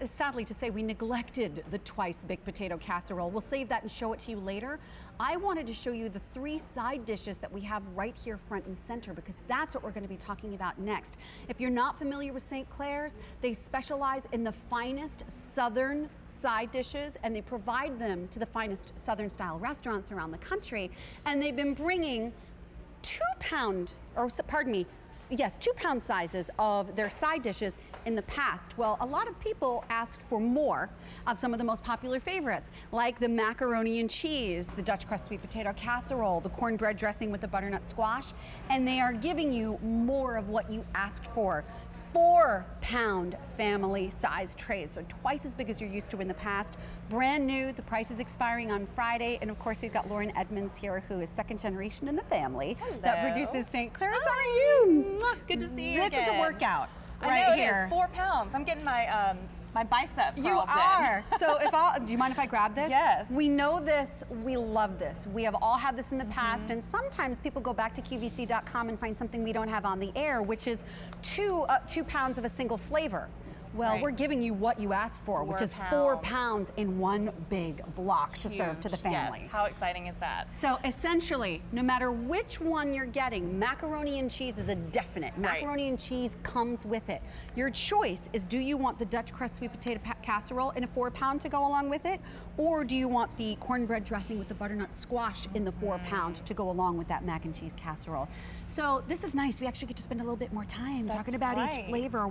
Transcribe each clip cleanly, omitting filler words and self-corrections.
sadly to say, we neglected the twice baked potato casserole. We'll save that and show it to you later. I wanted to show you the 3 side dishes that we have right here front and center, because that's what we're going to be talking about next. If you're not familiar with St. Clair's, they specialize in the finest Southern side dishes, and they provide them to the finest Southern style restaurants around the country. And they've been bringing 2-pound sizes of their side dishes in the past. Well, a lot of people asked for more of some of the most popular favorites, like the macaroni and cheese, the Dutch crust sweet potato casserole, the cornbread dressing with the butternut squash, and they are giving you more of what you asked for. 4-pound family size trays, so twice as big as you're used to in the past. Brand new, the price is expiring on Friday, and of course we've got Lauren Edmonds here, who is 2nd generation in the family. Hello. That produces St. Clair's. How are you? Good to see you again. This is a workout right I know, here. It is 4 pounds. I'm getting my my bicep curls. You are. So do you mind if I grab this? Yes. We know this, we love this. We have all had this in the past, and sometimes people go back to QVC.com and find something we don't have on the air, which is 2 pounds of a single flavor. Well, we're giving you what you asked for, which is 4 pounds in one big block to serve to the family. Yes. How exciting is that? So essentially, no matter which one you're getting, macaroni and cheese is a definite. Macaroni and cheese comes with it. Your choice is, do you want the Dutch crust sweet potato casserole in a 4-pound to go along with it? Or do you want the cornbread dressing with the butternut squash in the 4-pound to go along with that mac and cheese casserole? So this is nice. We actually get to spend a little bit more time talking about each flavor.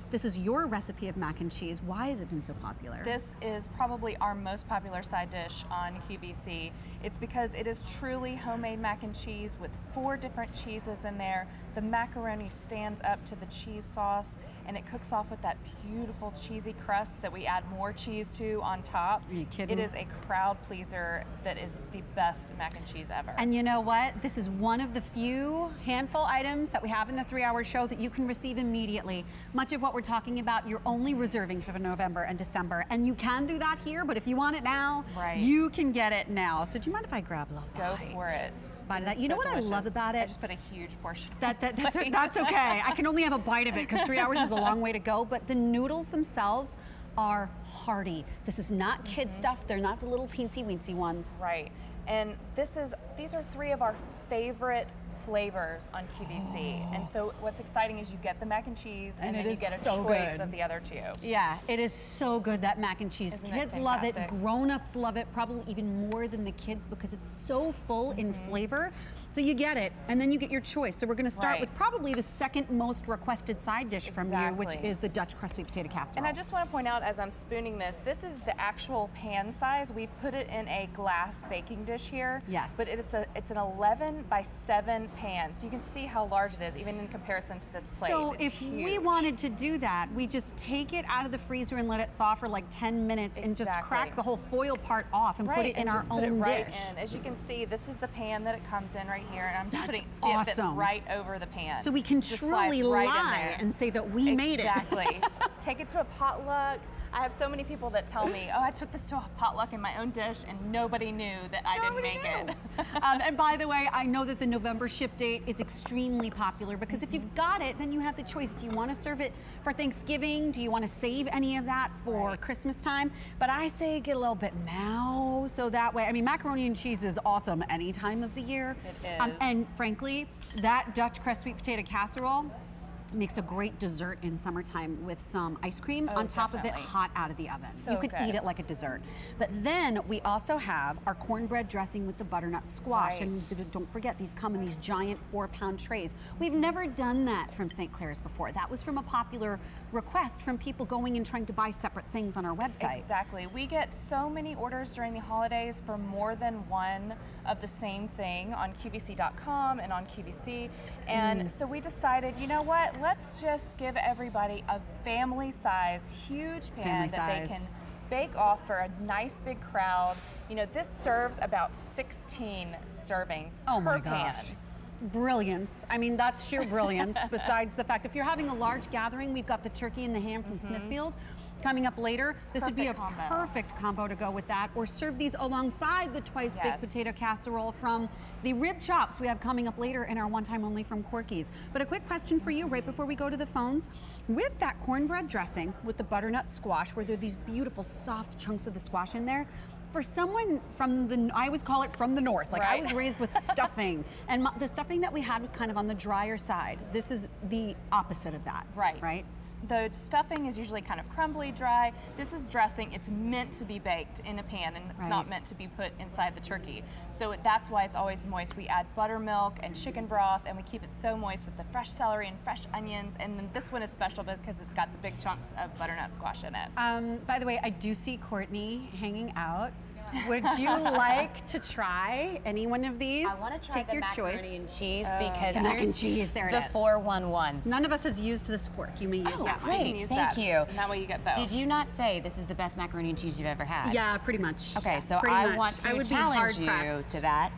This is your recipe of mac and cheese. Why has it been so popular? This is probably our most popular side dish on QVC. It's because it is truly homemade mac and cheese with 4 different cheeses in there. The macaroni stands up to the cheese sauce, and it cooks off with that beautiful cheesy crust that we add more cheese to on top. Are you kidding? It is a crowd pleaser that is the best mac and cheese ever. And you know what? This is one of the few handful items that we have in the 3-hour show that you can receive immediately. Much of what we're talking about, you're only reserving for November and December, and you can do that here, but if you want it now, you can get it now. So do you mind if I grab a little bite? Go for it. Bite of that. You know what I love about it? I just put a huge portion. That's okay. I can only have a bite of it because 3 hours is a long way to go, but the noodles themselves are hearty. This is not kid stuff. They're not the little teensy weensy ones. Right. And these are 3 of our favorite flavors on QVC. And so what's exciting is you get the mac and cheese, and then you get a choice of the other 2. Yeah, it is so good, that mac and cheese. Kids love it, grown-ups love it, probably even more than the kids because it's so full in flavor. So you get it, and then you get your choice. So we're going to start with probably the 2nd most requested side dish from you, which is the Dutch crust sweet potato casserole. And I just want to point out, as I'm spooning this is the actual pan size. We've put it in a glass baking dish here. Yes. But it's an 11 by 7 pan, so you can see how large it is, even in comparison to this plate. So if we wanted to do that, we just take it out of the freezer and let it thaw for like 10 minutes and just crack the whole foil part off and put it in our own dish. As you can see, this is the pan that it comes in right here, and I'm just putting it fits right over the pan. So we can truly lie and say that we made it. Exactly. Take it to a potluck. I have so many people that tell me, oh, I took this to a potluck in my own dish and nobody knew that I didn't make it. And by the way, I know that the November ship date is extremely popular because if you've got it, then you have the choice. Do you want to serve it for Thanksgiving? Do you want to save any of that for Christmas time? But I say get a little bit now, so that way, I mean, macaroni and cheese is awesome any time of the year. It is. And frankly, that Dutch crust sweet potato casserole makes a great dessert in summertime with some ice cream on top of it, hot out of the oven. So you could eat it like a dessert. But then we also have our cornbread dressing with the butternut squash. And don't forget, these come in these giant 4-pound trays. We've never done that from St. Clair's before. That was from a popular request from people going and trying to buy separate things on our website. Exactly. We get so many orders during the holidays for more than one of the same thing on QVC.com and on QVC. And so we decided, you know what? Let's just give everybody a family size, huge pan that they can bake off for a nice big crowd. You know, this serves about 16 servings per pan. Brilliance. I mean, that's sheer brilliance. Besides the fact, if you're having a large gathering, we've got the turkey and the ham from Smithfield. coming up later. This would be a Perfect combo. perfect combo to go with that, or serve these alongside the twice baked potato casserole from the rib chops we have coming up later in our one time only from Corky's. But a quick question for you right before we go to the phones. With that cornbread dressing with the butternut squash, where there are these beautiful soft chunks of the squash in there, for someone from the, I always call it from the north, like I was raised with stuffing, and the stuffing that we had was kind of on the drier side. This is the opposite of that. Right? The stuffing is usually kind of crumbly, dry. This is dressing. It's meant to be baked in a pan, and it's not meant to be put inside the turkey. So that's why it's always moist. We add buttermilk and chicken broth, and we keep it so moist with the fresh celery and fresh onions. And then this one is special because it's got the big chunks of butternut squash in it. By the way, I do see Courtney hanging out. Would you like to try any one of these? I want to try Take the your macaroni choice. and cheese because Mac and cheese, there it the is. 411s. None of us has used this fork. You may use that one. Great, thank you. And that way you get both. Did you not say this is the best macaroni and cheese you've ever had? Yeah, pretty much. Okay, so Pretty I much. want to I would challenge be you hard-pressed. to that.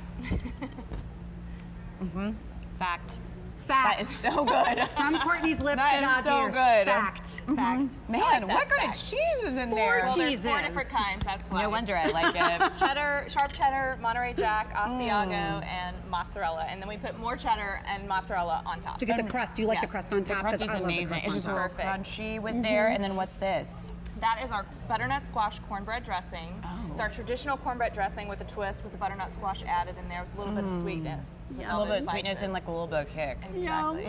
Fact. Fact. That is so good. From Courtney's lips That to is God's so ears. good. Fact. Fact. Man, what kind of fact. cheese is in there? Well, there's 4 cheeses. different kinds, that's why. No wonder I like it. Cheddar, sharp cheddar, Monterey Jack, Asiago, and mozzarella. And then we put more cheddar and mozzarella on top. To get the crust. Do you like the Yes. crust on The top? crust is 'Cause I love the amazing. crust It's on just a top. little Perfect. crunchy with there. And then what's this? That is our butternut squash cornbread dressing. It's our traditional cornbread dressing with a twist with the butternut squash added in there with a little bit of sweetness. A little bit of sweetness and like a little bit of kick. Exactly.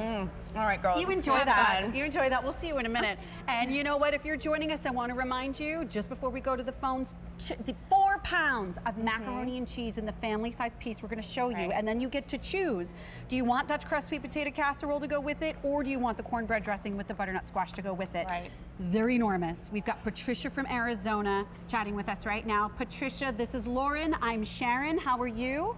All right, girls. You enjoy have that. fun. You enjoy that. We'll see you in a minute. And you know what? If you're joining us, I want to remind you, just before we go to the phones, the 4 pounds of macaroni and cheese in the family size piece we're going to show you. And then you get to choose. Do you want Dutch crust sweet potato casserole to go with it? Or do you want the cornbread dressing with the butternut squash to go with it? Right. They're enormous. We've got Patricia from Arizona chatting with us right now. Patricia, this is Lauren. I'm Sharon. How are you?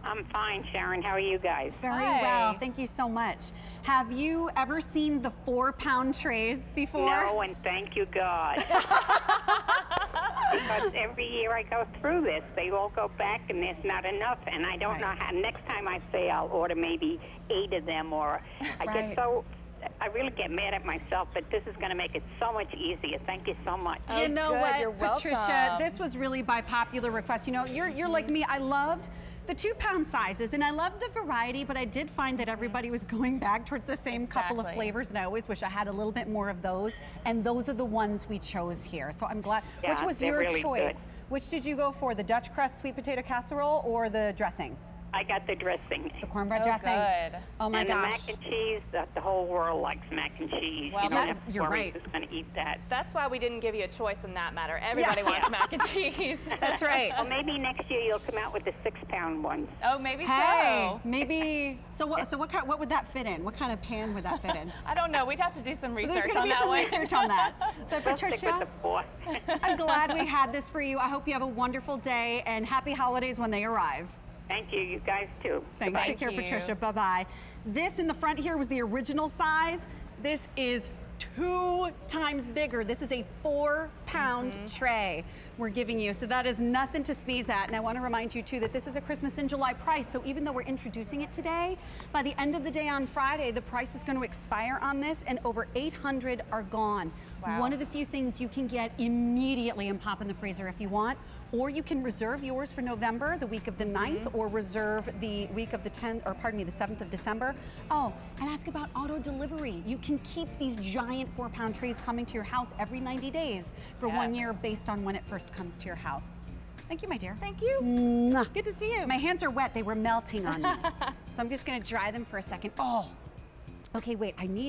I'm fine, Sharon. How are you guys? Very Hi. well. Thank you so much. Have you ever seen the 4-pound trays before? No, and thank you, God. Because every year I go through this, they all go back and there's not enough, and I don't know how. Next time I say I'll order maybe 8 of them, or I get so. I really get mad at myself, but this is going to make it so much easier. Thank you so much. You know good. what, You're Patricia, welcome. this was really by popular request. You know, you're like me. I loved the 2-pound sizes, and I loved the variety, but I did find that everybody was going back towards the same couple of Exactly. flavors, and I always wish I had a little bit more of those, and those are the ones we chose here. So I'm glad. Yeah, Which was they're your really choice? good. Which did you go for, the Dutch crust sweet potato casserole or the dressing? I got the dressing. The cornbread Oh, dressing? good. Oh my and gosh. the mac and cheese, the whole world likes mac and cheese. Well, you don't that's- have to you're worry right. who's going to eat that. That's why we didn't give you a choice in that matter. Everybody wants mac and cheese. That's right. Well, maybe next year you'll come out with the 6-pound ones. Oh, maybe Hey, so. maybe. So what would that fit in? What kind of pan would that fit in? I don't know. We'd have to do some research There's going to on be that some one. research on that. But We'll stick Patricia, with the 4. I'm glad we had this for you. I hope you have a wonderful day and happy holidays when they arrive. Thank you. You guys too. Thanks. Thank Take care, you. Patricia. Bye-bye. This in the front here was the original size. This is 2 times bigger. This is a 4-pound tray we're giving you. So that is nothing to sneeze at. And I want to remind you too that this is a Christmas in July price. So even though we're introducing it today, by the end of the day on Friday, the price is going to expire on this and over 800 are gone. Wow. One of the few things you can get immediately and pop in the freezer if you want, or you can reserve yours for November, the week of the 9th, or reserve the week of the 10th, or pardon me, the 7th of December. Oh, and ask about auto delivery. You can keep these giant 4-pound trays coming to your house every 90 days for 1 year based on when it first comes to your house. Thank you, my dear. Thank you. Mwah. Good to see you. My hands are wet, they were melting on me. So I'm just gonna dry them for a second. Oh, okay, wait, I need